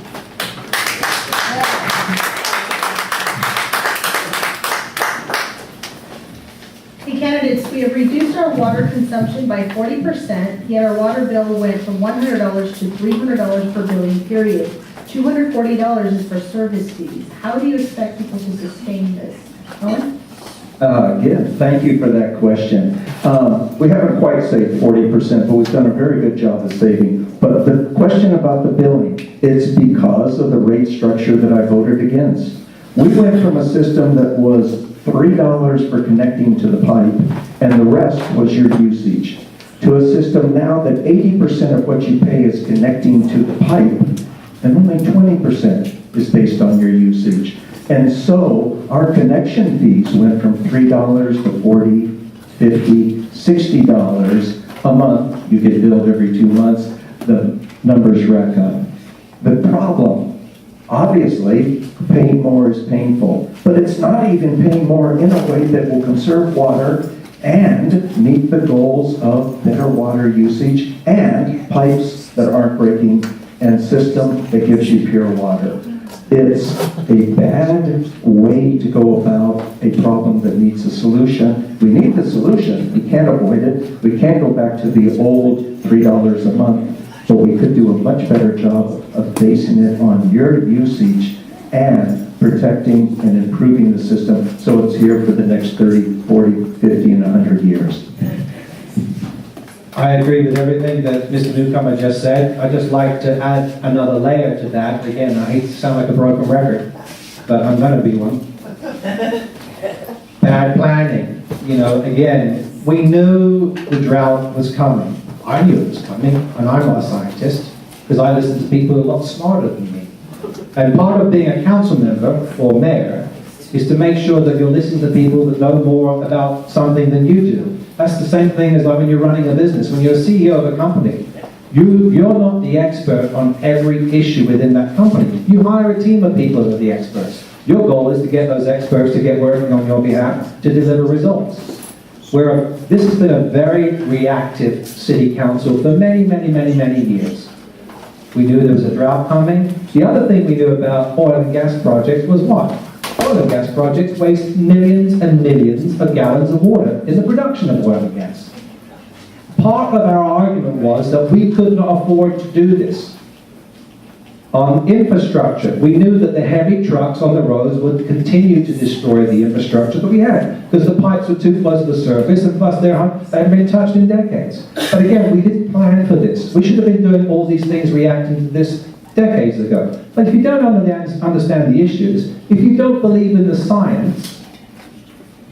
Hey candidates, we have reduced our water consumption by 40%, yet our water bill went from $100 to $300 per billing period. $240 is for service fees. How do you expect people to sustain this? Owen? Again, thank you for that question. We haven't quite saved 40%, but we've done a very good job of saving. But the question about the billing, it's because of the rate structure that I voted against. We went from a system that was $3 for connecting to the pipe, and the rest was your usage, to a system now that 80% of what you pay is connecting to the pipe, and only 20% is based on your usage. And so our connection fees went from $3 to $40, $50, $60 a month. You get billed every 2 months. The numbers rack up. The problem, obviously, paying more is painful, but it's not even paying more in a way that will conserve water and meet the goals of better water usage and pipes that aren't breaking and system that gives you pure water. It's a bad way to go about a problem that needs a solution. We need the solution. We can't avoid it. We can't go back to the old $3 a month, but we could do a much better job of basing it on your usage and protecting and improving the system so it's here for the next 30, 40, 50, and 100 years. I agree with everything that Mr. Newcomer just said. I'd just like to add another layer to that. Again, I hate to sound like a broken record, but I'm going to be one. Bad planning. You know, again, we knew the drought was coming. I knew it was coming, and I'm not a scientist, because I listen to people a lot smarter than me. And part of being a council member or mayor is to make sure that you're listening to people that know more about something than you do. That's the same thing as like when you're running a business. When you're a CEO of a company, you're not the expert on every issue within that company. You hire a team of people that are the experts. Your goal is to get those experts to get working on your behalf to deliver results. Where this has been a very reactive city council for many, many, many, many years. We knew there was a drought coming. The other thing we knew about oil and gas projects was what? Oil and gas projects waste millions and millions of gallons of water in the production of oil and gas. Part of our argument was that we could not afford to do this. On infrastructure, we knew that the heavy trucks on the roads would continue to destroy the infrastructure that we had, because the pipes were too close to the surface, and plus they hadn't been touched in decades. But again, we didn't plan for this. We should have been doing all these things reacting to this decades ago. But if you don't understand the issues, if you don't believe in the science,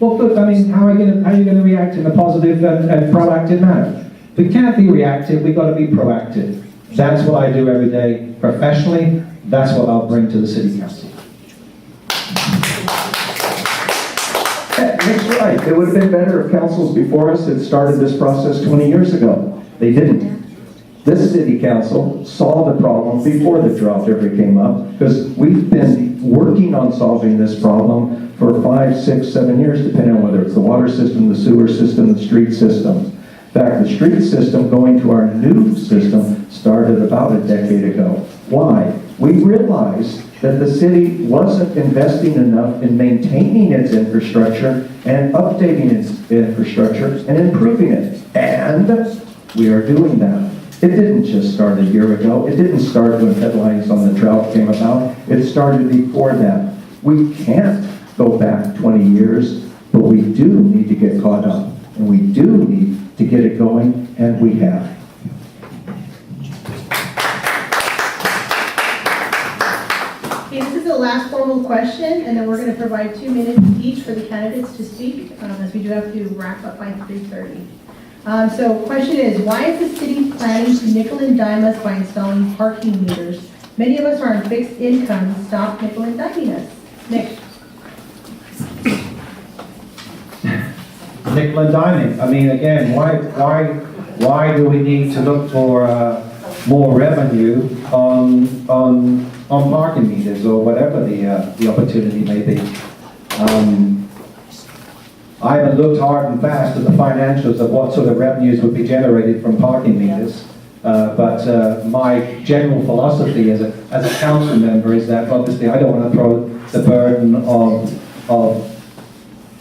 well, look, I mean, how are you going to react in a positive and proactive manner? We can't be reactive, we've got to be proactive. That's what I do every day professionally. That's what I'll bring to the City Council. Nick's right. It would have been better if councils before us had started this process 20 years ago. They didn't. This city council saw the problem before the drought ever came up, because we've been working on solving this problem for 5, 6, 7 years, depending on whether it's the water system, the sewer system, the street system. In fact, the street system going to our new system started about a decade ago. Why? We realized that the city wasn't investing enough in maintaining its infrastructure and updating its infrastructure and improving it. And we are doing that. It didn't just start a year ago. It didn't start when headlines on the drought came about. It started before that. We can't go back 20 years, but we do need to get caught up. And we do need to get it going, and we have. Okay, this is the last formal question, and then we're going to provide 2 minutes each for the candidates to speak, as we do have to wrap up by 3:30. So question is, why is the city planning to nickel and dime us by installing parking meters? Many of us are on fixed income. Stop nickel and diming us. Nick. Nickel and diming. I mean, again, why do we need to look for more revenue on parking meters or whatever the opportunity may be? I haven't looked hard and fast at the financials of what sort of revenues would be generated from parking meters, but my general philosophy as a council member is that obviously I don't want to throw the burden of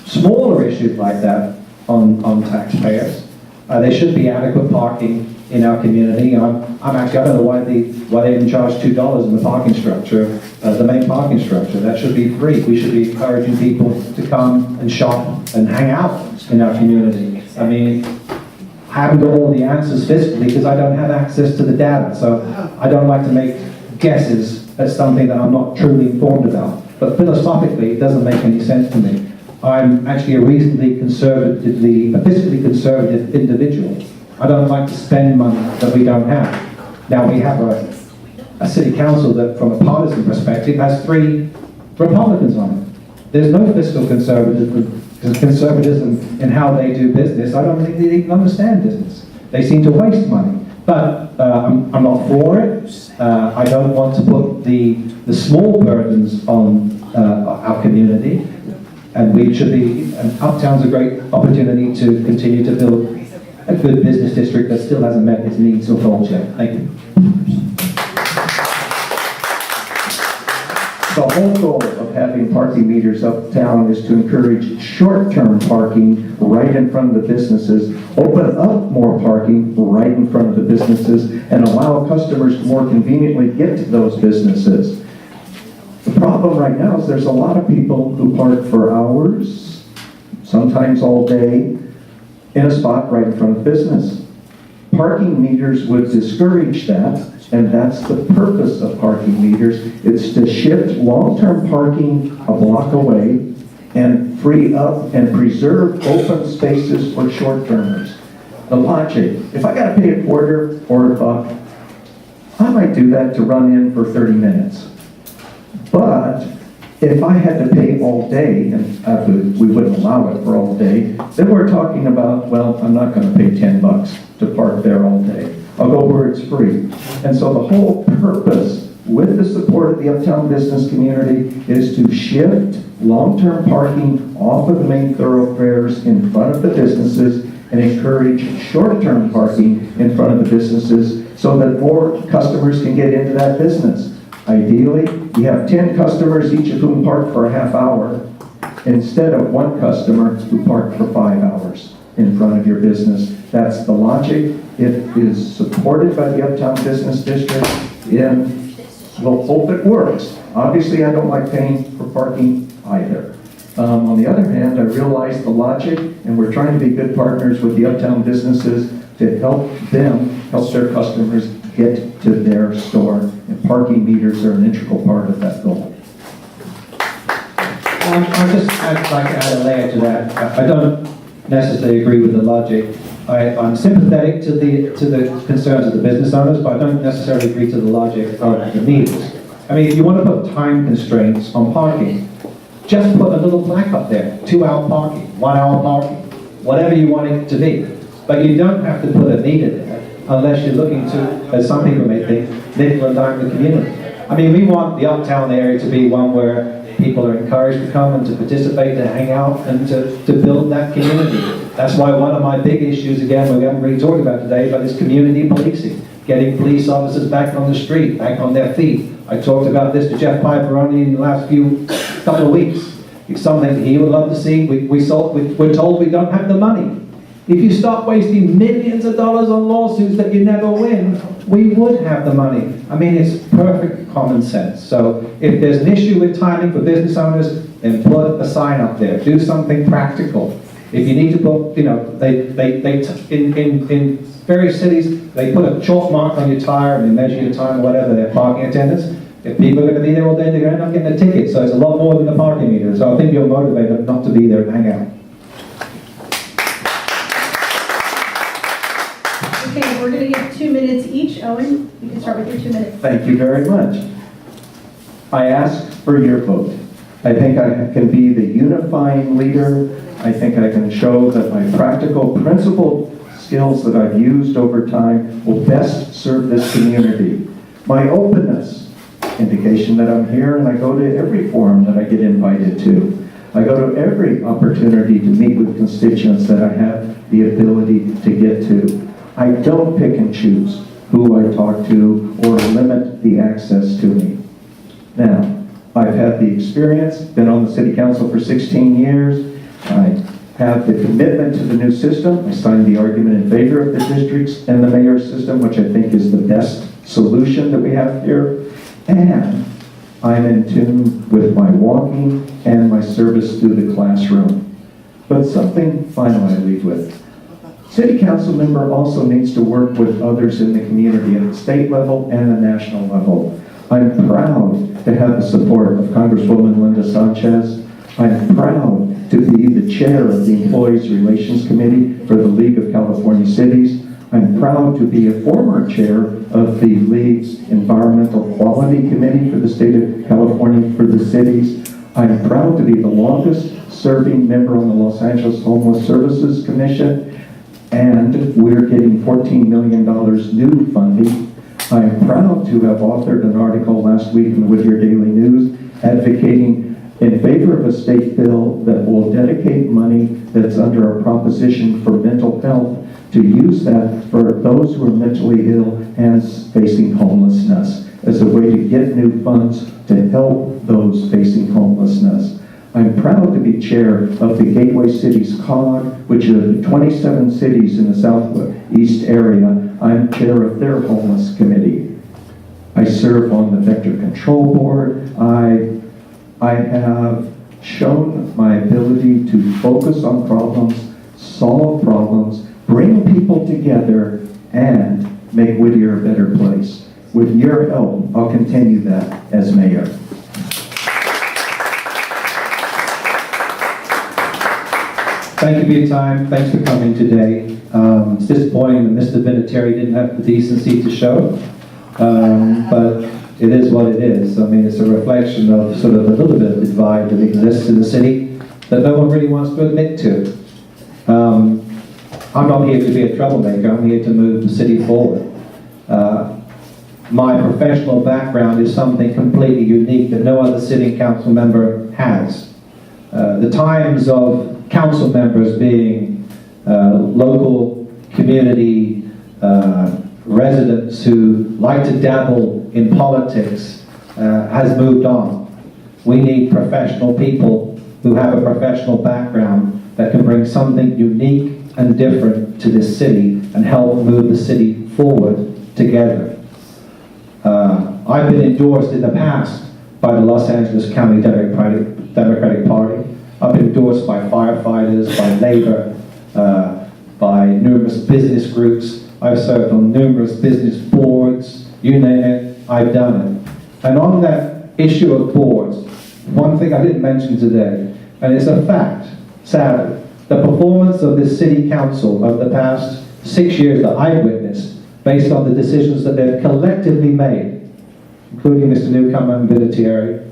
smaller issues like that on taxpayers. There should be adequate parking in our community. I don't know why they even charge $2 in the parking structure, the main parking structure. That should be free. We should be encouraging people to come and shop and hang out in our community. I mean, I haven't got all the answers fiscally because I don't have access to the data, so I don't like to make guesses at something that I'm not truly informed about. But philosophically, it doesn't make any sense to me. I'm actually a reasonably fiscally conservative individual. I don't like to spend money that we don't have. Now we have a city council that, from a partisan perspective, has 3 Republicans on it. There's no fiscal conservatism in how they do business. I don't think they even understand business. They seem to waste money. But I'm not for it. I don't want to put the small burdens on our community. And we should be, and Uptown's a great opportunity to continue to build a good business district that still hasn't met its needs or goals yet. Thank you. The whole goal of having parking meters uptown is to encourage short-term parking right in front of the businesses, open up more parking right in front of the businesses, and allow customers to more conveniently get to those businesses. The problem right now is there's a lot of people who park for hours, sometimes all day, in a spot right in front of the business. Parking meters would discourage that, and that's the purpose of parking meters. It's to shift long-term parking a block away and free up and preserve open spaces for short-termers. The logic, if I gotta pay a quarter or a buck, I might do that to run in for 30 minutes. But if I had to pay all day, and we wouldn't allow it for all day, then we're talking about, well, I'm not gonna pay 10 bucks to park there all day. I'll go where it's free. And so the whole purpose, with the support of the uptown business community, is to shift long-term parking off of the main thoroughfares in front of the businesses and encourage short-term parking in front of the businesses so that more customers can get into that business. Ideally, you have 10 customers, each of whom park for a half hour, instead of one customer who parked for 5 hours in front of your business. That's the logic. It is supported by the Uptown Business District, and we'll hope it works. Obviously, I don't like paying for parking either. On the other hand, I realize the logic, and we're trying to be good partners with the Uptown businesses to help them help their customers get to their store, and parking meters are an integral part of that goal. I'd just like to add a layer to that. I don't necessarily agree with the logic. I'm sympathetic to the concerns of the business owners, but I don't necessarily agree to the logic of the meters. I mean, if you want to put time constraints on parking, just put a little plaque up there, 2-hour parking, 1-hour parking, whatever you want it to be. But you don't have to put a meter there unless you're looking to, as some people may think, nickel and dime the community. I mean, we want the uptown area to be one where people are encouraged to come and to participate, to hang out, and to build that community. That's why one of my big issues, again, we haven't really talked about today, but is community policing. Getting police officers back on the street, back on their feet. I talked about this to Jeff Piper only in the last couple of weeks. It's something he would love to see. We're told we don't have the money. If you stop wasting millions of dollars on lawsuits that you never win, we would have the money. I mean, it's perfect common sense. So if there's an issue with timing for business owners, then put a sign up there. Do something practical. If you need to put, you know, in various cities, they put a chalk mark on your tire and they measure your time or whatever, their parking attendants. If people are going to be there all day, they're going to end up getting a ticket. So it's a lot more than the parking meter. So I think you're motivated not to be there and hang out. Okay, we're going to give 2 minutes each. Owen, you can start with your 2 minutes. Thank you very much. I ask for your vote. I think I can be the unifying leader. I think I can show that my practical, principled skills that I've used over time will best serve this community. My openness, indication that I'm here and I go to every forum that I get invited to. I go to every opportunity to meet with constituents that I have the ability to get to. I don't pick and choose who I talk to or limit the access to me. Now, I've had the experience, been on the city council for 16 years. I have the commitment to the new system. I signed the argument in favor of the districts and the mayor system, which I think is the best solution that we have here. And I'm in tune with my walking and my service through the classroom. But something final I leave with. City council member also needs to work with others in the community at the state level and the national level. I'm proud to have the support of Congresswoman Linda Sanchez. I'm proud to be the chair of the Employees Relations Committee for the League of California Cities. I'm proud to be a former chair of the League's Environmental Quality Committee for the state of California for the cities. I'm proud to be the longest serving member on the Los Angeles Homeless Services Commission. And we're getting $14 million new funding. I am proud to have authored an article last week in the Whittier Daily News advocating in favor of a state bill that will dedicate money that's under a proposition for mental health to use that for those who are mentally ill and facing homelessness as a way to get new funds to help those facing homelessness. I'm proud to be chair of the Gateway Cities COG, which is 27 cities in the southeast area. I'm chair of their homeless committee. I serve on the Vector Control Board. I have shown my ability to focus on problems, solve problems, bring people together, and make Whittier a better place. With your help, I'll continue that as mayor. Thank you for your time. Thanks for coming today. It's disappointing that Mr. Whittier didn't have the decency to show, but it is what it is. I mean, it's a reflection of sort of a little bit of the divide that exists in the city that no one really wants to admit to. I'm not here to be a troublemaker. I'm here to move the city forward. My professional background is something completely unique that no other city council member has. The times of council members being local community residents who like to dabble in politics has moved on. We need professional people who have a professional background that can bring something unique and different to this city and help move the city forward together. I've been endorsed in the past by the Los Angeles County Democratic Party. I've been endorsed by firefighters, by labor, by numerous business groups. I've served on numerous business boards. You name it, I've done it. And on that issue of boards, one thing I didn't mention today, and it's a fact, sadly, the performance of this city council over the past 6 years that I've witnessed, based on the decisions that they've collectively made, including Mr. Newcomer and Whittier,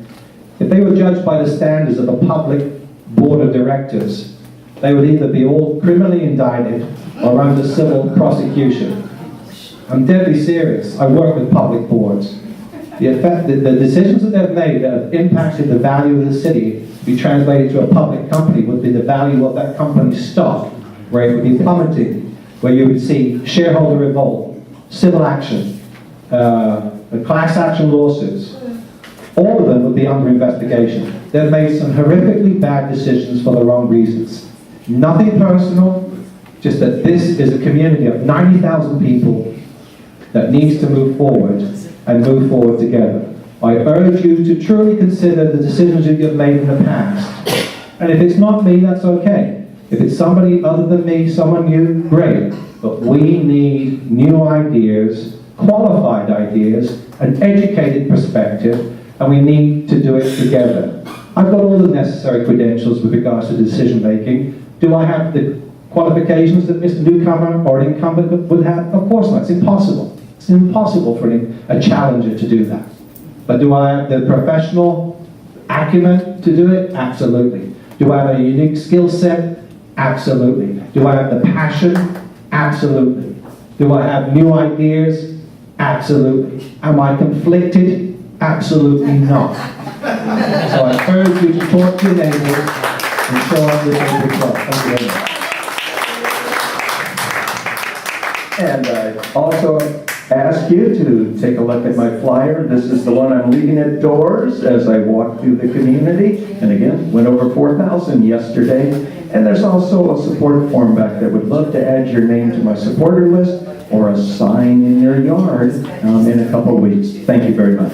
if they were judged by the standards of a public board of directors, they would either be all criminally indicted or under civil prosecution. I'm deadly serious. I work with public boards. The decisions that they've made that have impacted the value of the city be translated to a public company would be the value of that company's stock, where it would be plummeting, where you would see shareholder revolt, civil action, class action lawsuits. All of them would be under investigation. They've made some horrifically bad decisions for the wrong reasons. Nothing personal, just that this is a community of 90,000 people that needs to move forward and move forward together. I urge you to truly consider the decisions that you've made in the past. And if it's not me, that's okay. If it's somebody other than me, someone new, great. But we need new ideas, qualified ideas, an educated perspective, and we need to do it together. I've got all the necessary credentials with regards to decision making. Do I have the qualifications that Mr. Newcomer or an incumbent would have? Of course not. It's impossible. It's impossible for a challenger to do that. But do I have the professional acumen to do it? Absolutely. Do I have a unique skill set? Absolutely. Do I have the passion? Absolutely. Do I have new ideas? Absolutely. Am I conflicted? Absolutely not. So I urge you to talk to your neighbors and show up with a big club. Thank you very much. And I also ask you to take a look at my flyer. This is the one I'm leaving at doors as I walk through the community. And again, went over 4,000 yesterday. And there's also a support form back there. Would love to add your name to my supporter list or a sign in your yard in a couple of weeks. Thank you very much.